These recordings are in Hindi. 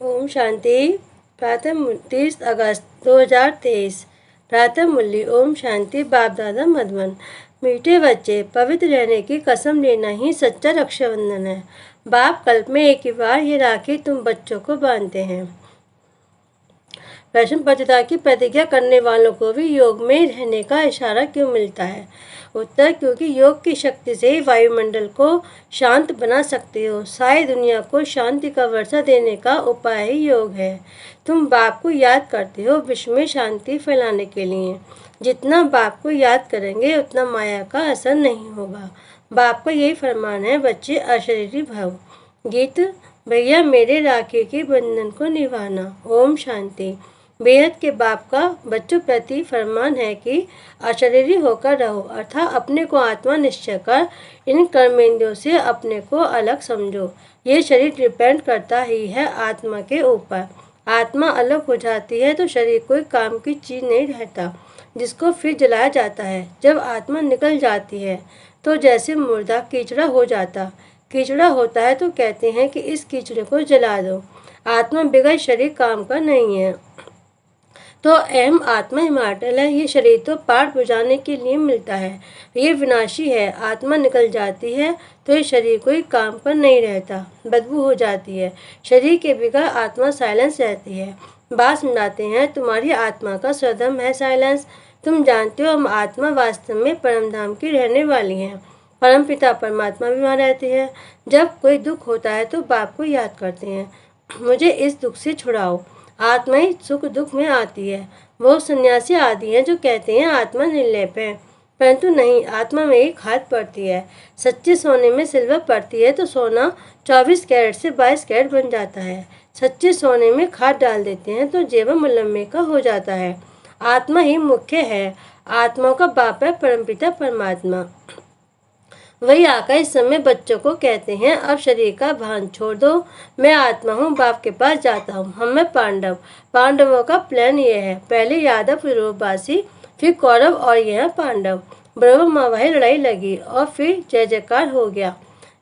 ओम शांति। प्रातः 30 अगस्त 2023। प्रातः मूल्य। ओम शांति। बाप दादा मधुबन। मीठे बच्चे, पवित्र रहने की कसम लेना ही सच्चा रक्षाबंधन है। बाप कल्प में एक ही बार ये राखी तुम बच्चों को बांधते हैं। वैष्णव पतिता की प्रतिज्ञा करने वालों को भी योग में रहने का इशारा क्यों मिलता है? उत्तर, क्योंकि योग की शक्ति से ही वायुमंडल को शांत बना सकते हो। सारी दुनिया को शांति का वर्षा देने का उपाय ही योग है। तुम बाप को याद करते हो विश्व में शांति फैलाने के लिए। जितना बाप को याद करेंगे उतना माया का असर नहीं होगा। बाप का यही फरमान है, बच्चे अशरीरी भव। गीत। भैया मेरे राखी के बंधन को निभाना। ओम शांति। बेहद के बाप का बच्चों प्रति फरमान है कि अशरीरी होकर रहो, अर्थात अपने को आत्मा निश्चय कर इन कर्मेंद्रियों से अपने को अलग समझो। ये शरीर डिपेंड करता ही है आत्मा के ऊपर। आत्मा अलग हो जाती है तो शरीर कोई काम की चीज नहीं रहता, जिसको फिर जलाया जाता है। जब आत्मा निकल जाती है तो जैसे मुर्दा कीचड़ा हो जाता। कीचड़ा होता है तो कहते हैं कि इस कीचड़े को जला दो। आत्मा बगैर शरीर काम का नहीं है। तो अहम आत्मा इमॉर्टल है। ये शरीर तो पाठ बुझाने के लिए मिलता है, ये विनाशी है। आत्मा निकल जाती है तो ये शरीर कोई काम पर नहीं रहता, बदबू हो जाती है। शरीर के बगैर आत्मा साइलेंस रहती है। बात सुनाते हैं, तुम्हारी आत्मा का स्वधर्म है साइलेंस। तुम जानते हो हम आत्मा वास्तव में परमधाम की रहने वाली हैं। परम पिता परमात्मा भी वहाँ रहते हैं। जब कोई दुख होता है तो बाप को याद करते हैं, मुझे इस दुख से छुड़ाओ। आत्मा ही सुख दुख में आती है। वो सन्यासी आदि हैं जो कहते हैं आत्मा निर्लेप है, परंतु नहीं, आत्मा में ही खाद पड़ती है। सच्चे सोने में सिल्वर पड़ती है तो सोना 24 कैरेट से 22 कैरेट बन जाता है। सच्चे सोने में खाद डाल देते हैं तो जेवर मुलम्मे का हो जाता है। आत्मा ही मुख्य है। आत्मा का बाप है परमपिता परमात्मा। वही आकर इस समय बच्चों को कहते हैं, अब शरीर का भान छोड़ दो। मैं आत्मा हूँ, बाप के पास जाता हूँ। हम हैं पांडव। पांडवों का प्लान ये है, पहले यादव फिर रूपवासी फिर कौरव और यह है पांडव। बरोबर माँ वही लड़ाई लगी और फिर जय जयकार हो गया।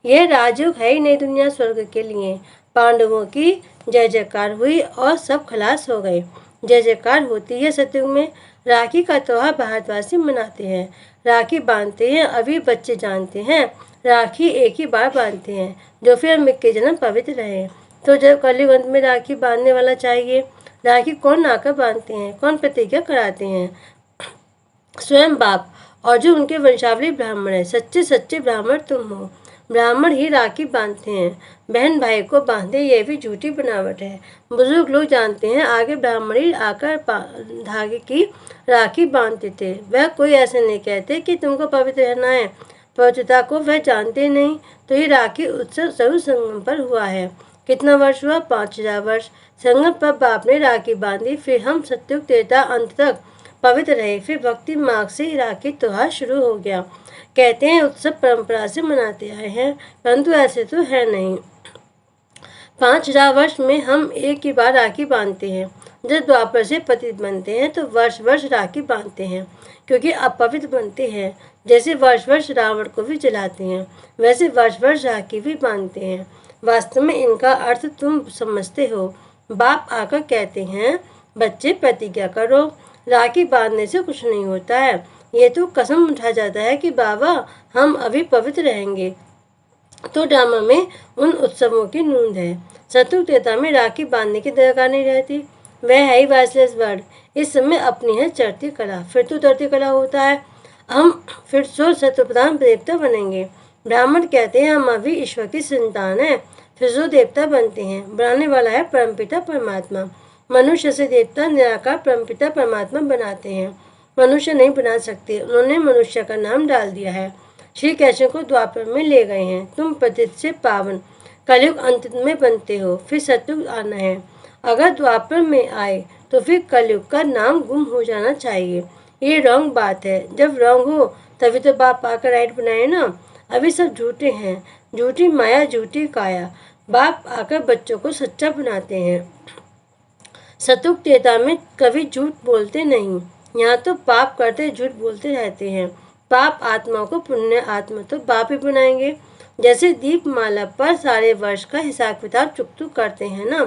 यह राजयुग है ही नहीं दुनिया स्वर्ग के लिए। पांडवों की जय जयकार हुई और सब खलास हो गए। जय जयकार होती है सतयुग में। राखी का त्योहार भारतवासी मनाते हैं, राखी बांधते हैं। अभी बच्चे जानते हैं राखी एक ही बार बांधते हैं, जो फिर मिक्के जन्म पवित्र रहे। तो जब कलयुग अंत में राखी बांधने वाला चाहिए। राखी कौन आकर बांधते हैं, कौन प्रतिज्ञा कराते हैं? स्वयं बाप और जो उनके वंशावली ब्राह्मण है। सच्चे सच्चे ब्राह्मण तुम हो। ब्राह्मण ही राखी बांधते हैं, बहन भाई को बांधे, ये भी झूठी बनावट है। बुजुर्ग लोग जानते हैं आगे ब्राह्मण ही आकर धागे की राखी बांधते थे। वह कोई ऐसे नहीं कहते कि तुमको पवित्र रहना है। पवित्रता को वह जानते नहीं। तो ये राखी उत्सव जरूर संगम पर हुआ है। कितना वर्ष हुआ? 5000 वर्ष। संगम पर बाप ने राखी बांधी, फिर हम सत्युग त्रेता अंत तक पवित्र रहे। फिर भक्ति मार्ग से राखी त्योहार शुरू हो गया। कहते हैं उत्सव परंपरा से मनाते आए हैं, परंतु ऐसे तो है नहीं। 5000 वर्ष में हम एक ही बार राखी बांधते हैं। जब द्वापर से पतित बनते हैं तो वर्ष वर्ष राखी बांधते हैं, क्योंकि अपवित्र बनते हैं। जैसे वर्ष वर्ष रावण को भी जलाते हैं, वैसे वर्ष वर्ष राखी भी बांधते हैं। वास्तव में इनका अर्थ तुम समझते हो। बाप आकर कहते हैं, बच्चे प्रतिज्ञा करो। राखी बांधने से कुछ नहीं होता है। ये तो कसम उठा जाता है कि बाबा हम अभी पवित्र रहेंगे। तो ड्रामा में उन उत्सवों की नूंद है। सतयुग त्रेता में राखी बांधने की दरकार नहीं रहती। वह है ही वाइसलेस वर्ड। इस समय अपनी है चढ़ती कला, फिर तो उतरती कला होता है। हम फिर सो सत्वप्रधान देवता बनेंगे। ब्राह्मण कहते हैं हम अभी ईश्वर की संतान है, फिर सो देवता बनते हैं। बनाने वाला है परमपिता परमात्मा। मनुष्य से देवता निराकार परमपिता परमात्मा बनाते हैं। मनुष्य नहीं बना सकते, उन्होंने मनुष्य का नाम डाल दिया है। श्री कृष्ण को द्वापर में ले गए हैं। तुम पतित से पावन कलयुग अंत में बनते हो, फिर सतयुग आना है। अगर द्वापर में आए तो फिर कलयुग का नाम गुम हो जाना चाहिए। ये रॉन्ग बात है। जब रॉन्ग हो तभी तो बाप आकर राइट बनाए ना। अभी सब झूठे हैं, झूठी माया झूठी काया। बाप आकर बच्चों को सच्चा बनाते हैं। सतयुग त्रेता में कभी झूठ बोलते नहीं। यहाँ तो पाप करते झूठ बोलते रहते हैं। पाप आत्मा को पुण्य आत्मा तो बाप ही बनाएंगे। जैसे दीपमाला पर सारे वर्ष का हिसाब किताब चुकतुक करते हैं ना,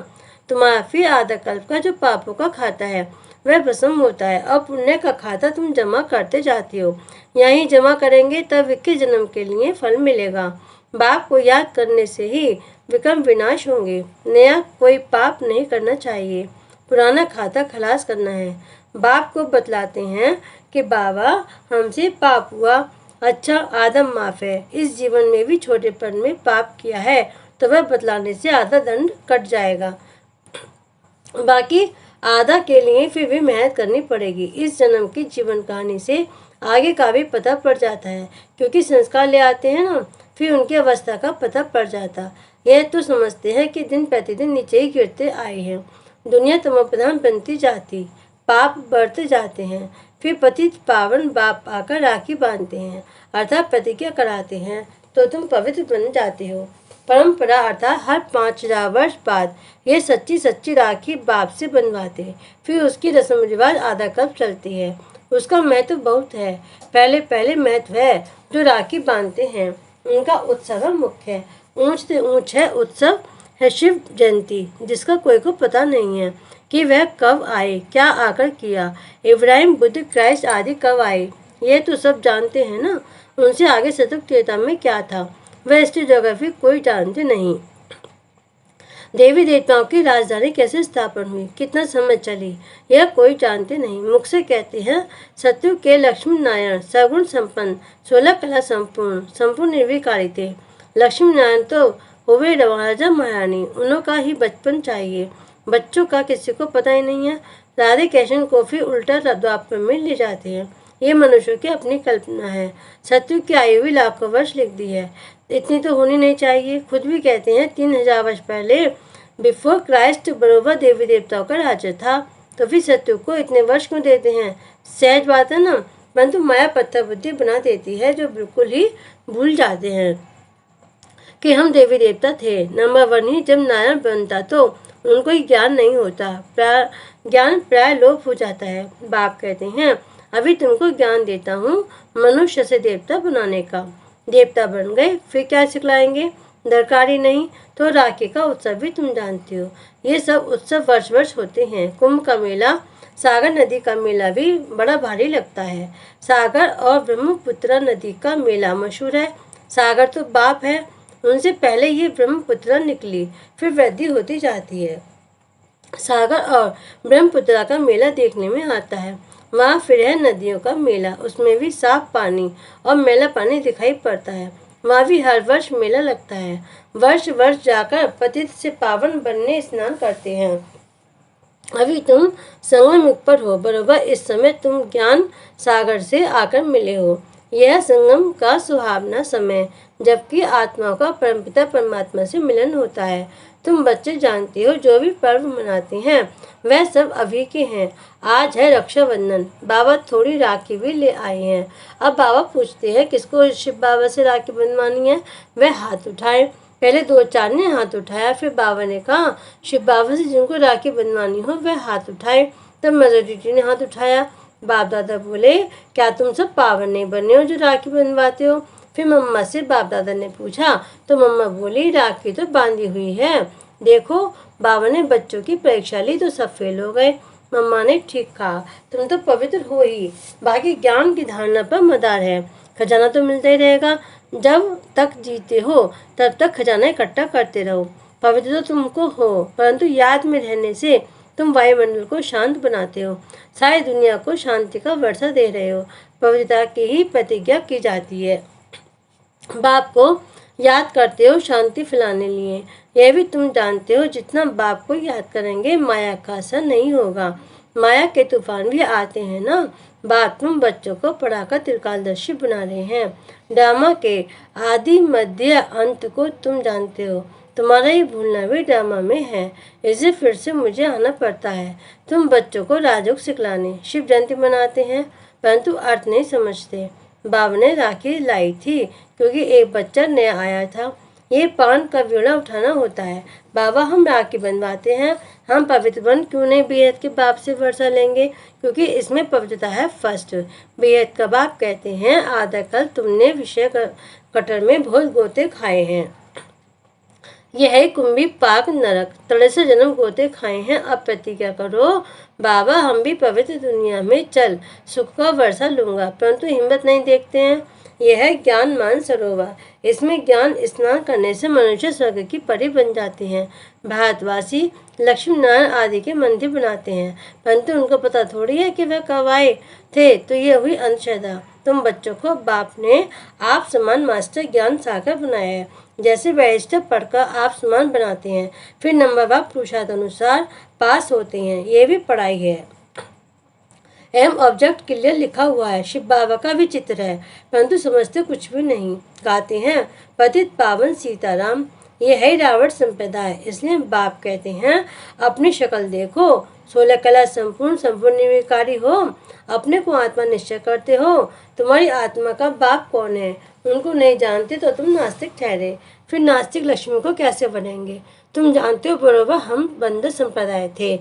तुम्हारा फिर आधा कल्प का जो पापों का खाता है वह भस्म होता है, और पुण्य का खाता तुम जमा करते जाते हो। यहीं जमा करेंगे तब 21 जन्म के लिए फल मिलेगा। बाप को याद करने से ही विक्रम विनाश होंगे। नया कोई पाप नहीं करना चाहिए, पुराना खाता खलास करना है। बाप को बतलाते हैं कि बाबा हमसे पाप हुआ, अच्छा आदम माफ है, इस जीवन में भी छोटेपन में पाप किया है तो वह बतलाने से आधा दंड कट जाएगा, बाकी आधा के लिए फिर भी मेहनत करनी पड़ेगी। इस जन्म की जीवन कहानी से आगे का भी पता पड़ जाता है, क्योंकि संस्कार ले आते हैं ना, फिर उनकी अवस्था का पता पड़ जाता। यह तो समझते हैं कि दिन प्रतिदिन नीचे ही गिरते आए हैं, दुनिया तमोप्रधान बनती जाती, पाप बढ़ते जाते हैं। फिर पतित पावन बाप आकर राखी बांधते हैं, अर्थात प्रतिज्ञा कराते हैं, तो तुम पवित्र बन जाते हो। परंपरा अर्थात हर 5000 वर्ष बाद ये सच्ची सच्ची राखी बाप से बनवाते, फिर उसकी रस्म रिवाज आधा कल्प चलती है। उसका महत्व बहुत है। पहले पहले महत्व है जो राखी बांधते हैं उनका उत्सव मुख्य है। ऊंच से ऊंच है उत्सव है शिव जयंती, जिसका कोई को पता नहीं है कि वह कब आए, क्या आकर किया, इब्राहिम, बुद्ध, क्राइस्ट आदि कब आए, ये तो सब जानते हैं ना। उनसे आगे सतयुग त्रेता में क्या था वह हिस्टोरियोग्राफी कोई जानते नहीं। देवी देवताओं की राजधानी कैसे स्थापन हुई, कितना समय चली, यह कोई जानते नहीं। मुख से कहते हैं सतयुग के लक्ष्मी नारायण सगुण संपन्न, 16 कला संपूर्ण, संपूर्ण निर्विकारी थे। लक्ष्मी नारायण तो हुए राजा महारानी, उन्हों का ही बचपन चाहिए, बच्चों का किसी को पता ही नहीं है। राधे कृष्ण को फिर उल्टा द्वापर में ले जाते हैं, ये मनुष्यों की अपनी कल्पना है। सतयुग की आयु भी लाखों वर्ष लिख दी है, इतनी तो होनी नहीं चाहिए। खुद भी कहते हैं 3000 वर्ष पहले बिफोर क्राइस्ट बरोबर देवी देवताओं का राज्य था, तो फिर सतयुग को इतने वर्ष क्यों देते हैं। सहज बात है ना, परंतु माया पत्थर बुद्धि बना देती है, जो बिल्कुल ही भूल जाते हैं कि हम देवी देवता थे। नंबर 1 ही जब नारायण बनता तो उनको ही ज्ञान नहीं होता, ज्ञान प्राय लोप हो जाता है। बाप कहते हैं अभी तुमको ज्ञान देता हूँ मनुष्य से देवता बनाने का। देवता बन गए फिर क्या सिखलाएंगे, दरकार ही नहीं। तो राखी का उत्सव भी तुम जानते हो, ये सब उत्सव वर्ष वर्ष होते हैं। कुंभ का मेला, सागर नदी का मेला भी बड़ा भारी लगता है। सागर और ब्रह्मपुत्र नदी का मेला मशहूर है। सागर तो बाप है, उनसे पहले ये ब्रह्मपुत्र निकली, फिर वृद्धि होती जाती है। सागर और ब्रह्मपुत्र का मेला देखने में आता है। वहाँ फिर है नदियों का मेला, उसमें भी साफ पानी और मैला पानी दिखाई पड़ता है। वहाँ भी हर वर्ष मेला लगता है। वर्ष वर्ष जाकर पतित से पावन बनने स्नान करते हैं। अभी तुम संगम युग पर हो, बरोबर इस समय तुम ज्ञान सागर से आकर मिले हो। यह संगम का सुहावना समय, जबकि आत्माओं का परमपिता परमात्मा से मिलन होता है। तुम बच्चे जानते हो जो भी पर्व मनाते हैं वह सब अभी के हैं। आज है रक्षाबंधन, बाबा थोड़ी राखी भी ले आए हैं। अब बाबा पूछते हैं किसको शिव बाबा से राखी बंधवानी है, वह हाथ उठाए। पहले 2-4 ने हाथ उठाया, फिर बाबा ने कहा शिव बाबा से जिनको राखी बंधवानी हो वह हाथ उठाए। तब मेजोरिटी ने हाथ उठाया। बाप दादा बोले क्या तुम सब पावन नहीं बने हो जो राखी बंधवाते हो। फिर मम्मा से बाप दादा ने पूछा तो मम्मा बोली राखी तो बांधी हुई है, देखो। बाबा ने बच्चों की परीक्षा ली तो सब फेल हो गए। मम्मा ने ठीक कहा, तुम तो पवित्र हो ही, बाकी ज्ञान की धारणा पर मदार है। खजाना तो मिलता ही रहेगा, जब तक जीते हो तब तक खजाना इकट्ठा करते रहो। पवित्र तो तुमको हो, परंतु याद में रहने से तुम वायुमंडल को शांत बनाते हो, सारी दुनिया को शांति का वर्षा दे रहे हो। पवित्रता की ही प्रतिज्ञा की जाती है। बाप को याद करते हो शांति फैलाने लिए, यह भी तुम जानते हो जितना बाप को याद करेंगे माया का असर नहीं होगा। माया के तूफान भी आते हैं ना। बाप तुम बच्चों को पढ़ाकर त्रिकालदर्शी बना रहे हैं। ड्रामा के आदि मध्य अंत को तुम जानते हो, तुम्हारा ही भूलना भी ड्रामा में है, इसे फिर से मुझे आना पड़ता है। तुम बच्चों को राजयोग सिखलाने शिव जयंती मनाते हैं, परंतु अर्थ नहीं समझते। बाबा ने राखी लाई थी क्योंकि एक बच्चा नया आया था। ये पान का व्योड़ा उठाना होता है। बाबा हम राखी बनवाते हैं, हम पवित्र बन क्यों नहीं बेहद के बाप से वर्षा लेंगे, क्योंकि इसमें पवित्रता है फर्स्ट। बेहद का बाप कहते हैं आधा कल तुमने विषय कटर में बहुत गोते खाए हैं। यह है कुंभी पाक नरक, तड़े से जन्म गोते खाए हैं, अब प्रतिज्ञा करो बाबा हम भी पवित्र दुनिया में चल सुख का वर्षा लूंगा, परंतु हिम्मत नहीं देखते हैं। यह है ज्ञान मान सरोवर, इसमें ज्ञान स्नान करने से मनुष्य स्वर्ग की परी बन जाते हैं। भारतवासी लक्ष्मी नारायण आदि के मंदिर बनाते हैं, परंतु उनको पता थोड़ी है कि वह कब आए थे, तो ये हुई अंधश्रद्धा। तुम बच्चों को बाप ने आप समान मास्टर ज्ञान सागर बनाया है, जैसे बैरिस्टर पढ़कर आप समान बनाते हैं, फिर नंबरवार पुरुषार्थ अनुसार पास होते हैं, ये भी पढ़ाई है। एम ऑब्जेक्ट क्लियर लिखा हुआ है, शिव बाबा का भी चित्र है, परंतु समझते कुछ भी नहीं। गाते हैं पतित पावन सीताराम, ये है रावण संप्रदाय, इसलिए बाप कहते हैं अपनी शक्ल देखो, 16 कला संपूर्ण निर्विकारी हो, अपने को आत्मा निश्चय करते हो। तुम्हारी आत्मा का बाप कौन है, उनको नहीं जानते तो तुम नास्तिक ठहरे, फिर नास्तिक लक्ष्मी को कैसे बनेंगे। तुम जानते हो बरोबर हम बंदर संप्रदाय थे,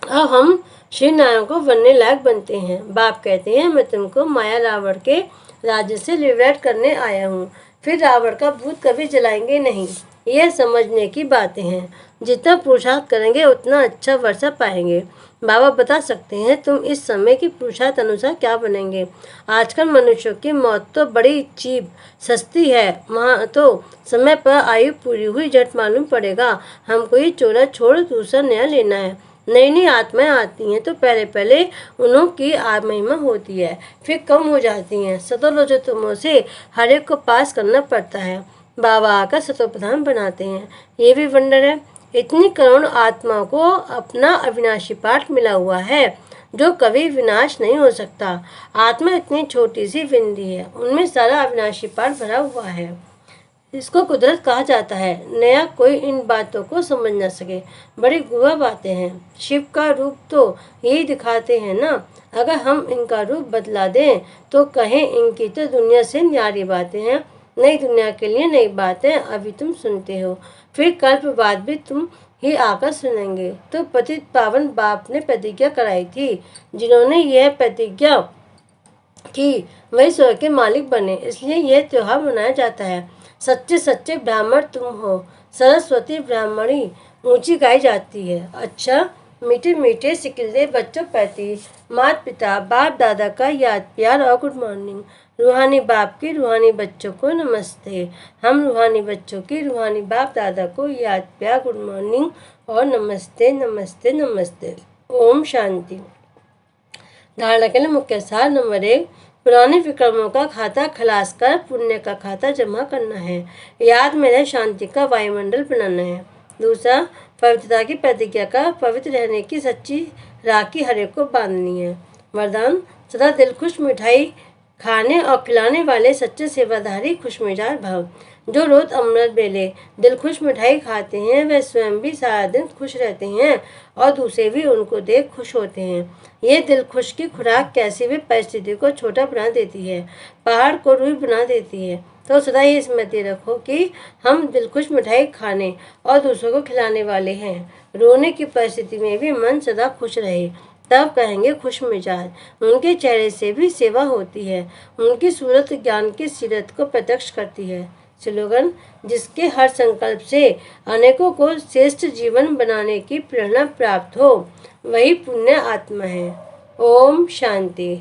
अब हम श्री नारायण को बनने लायक बनते हैं। बाप कहते हैं मैं तुमको माया रावण के राज्य से लिबरेट करने आया हूँ, फिर रावण का भूत कभी जलाएंगे नहीं। यह समझने की बातें हैं, जितना पुरुषार्थ करेंगे उतना अच्छा वर्षा पाएंगे। बाबा बता सकते हैं तुम इस समय की पुरुषार्थ अनुसार क्या बनेंगे। आजकल मनुष्यों की मौत तो बड़ी चीप सस्ती है, वहाँ तो समय पर आयु पूरी हुई झट मालूम पड़ेगा हमको ये चोला छोड़ दूसरा नया लेना है। नई नई आत्माएं आती हैं तो पहले उन्हों की महिमा होती है, फिर कम हो जाती हैं। सतोलोचतमों से हर एक को पास करना पड़ता है, बाबा आकर सतोप्रधान बनाते हैं, ये भी वंडर है। इतनी करोड़ आत्माओं को अपना अविनाशी पाठ मिला हुआ है जो कभी विनाश नहीं हो सकता। आत्मा इतनी छोटी सी बिंदी है, उनमें सारा अविनाशी पाठ भरा हुआ है। इसको कुदरत कहा जाता है, नया कोई इन बातों को समझ न सके, बड़ी गुआ बातें हैं। शिव का रूप तो यही दिखाते हैं ना, अगर हम इनका रूप बदला दें तो कहें इनकी तो दुनिया से न्यारी बातें हैं, नई दुनिया के लिए नई बातें अभी तुम सुनते हो, फिर कल्प बाद भी तुम ही आकर सुनेंगे। तो पतित पावन बाप ने प्रतिज्ञा कराई थी, जिन्होंने यह प्रतिज्ञा की वही स्वर्ग के मालिक बने, इसलिए यह त्योहार मनाया जाता है। सच्चे सच्चे ब्राह्मण तुम हो, सरस्वती ब्राह्मणी ऊंची गाई जाती है। अच्छा मीठे मीठे सिकिल्दे बच्चों प्रति माता पिता बाप दादा का याद प्यार और गुड मॉर्निंग। रूहानी बाप की रूहानी बच्चों को नमस्ते। हम रूहानी बच्चों की रूहानी बाप दादा को याद प्यार गुड मॉर्निंग और नमस्ते नमस्ते नमस्ते। ओम शांति। धारणा के लिए मुख्य सार नंबर 1, पुराने विक्रमों का खाता खलास कर पुण्य का खाता जमा करना है। याद में रहे शांति का वायुमंडल बनाना है। दूसरा, पवित्रता की प्रतिज्ञा का पवित्र रहने की सच्ची राखी हर एक को बांधनी है। वरदान, सदा दिल खुश मिठाई खाने और खिलाने वाले सच्चे सेवाधारी खुशमिजाज भव। जो रोज अमृत बेले दिल खुश मिठाई खाते हैं वे स्वयं भी सारा दिन खुश रहते हैं और दूसरे भी उनको देख खुश होते हैं। ये दिल खुश की खुराक कैसी भी परिस्थिति को छोटा बना देती है, पहाड़ को रूई बना देती है। तो सदा ये स्मृति रखो कि हम दिल खुश मिठाई खाने और दूसरों को खिलाने वाले हैं। रोने की परिस्थिति में भी मन सदा खुश रहे, तब कहेंगे खुश मिजाज। उनके चेहरे से भी सेवा होती है, उनकी सूरत ज्ञान की सीरत को प्रत्यक्ष करती है। स्लोगन, जिसके हर संकल्प से अनेकों को श्रेष्ठ जीवन बनाने की प्रेरणा प्राप्त हो वही पुण्य आत्मा है। ओम शांति।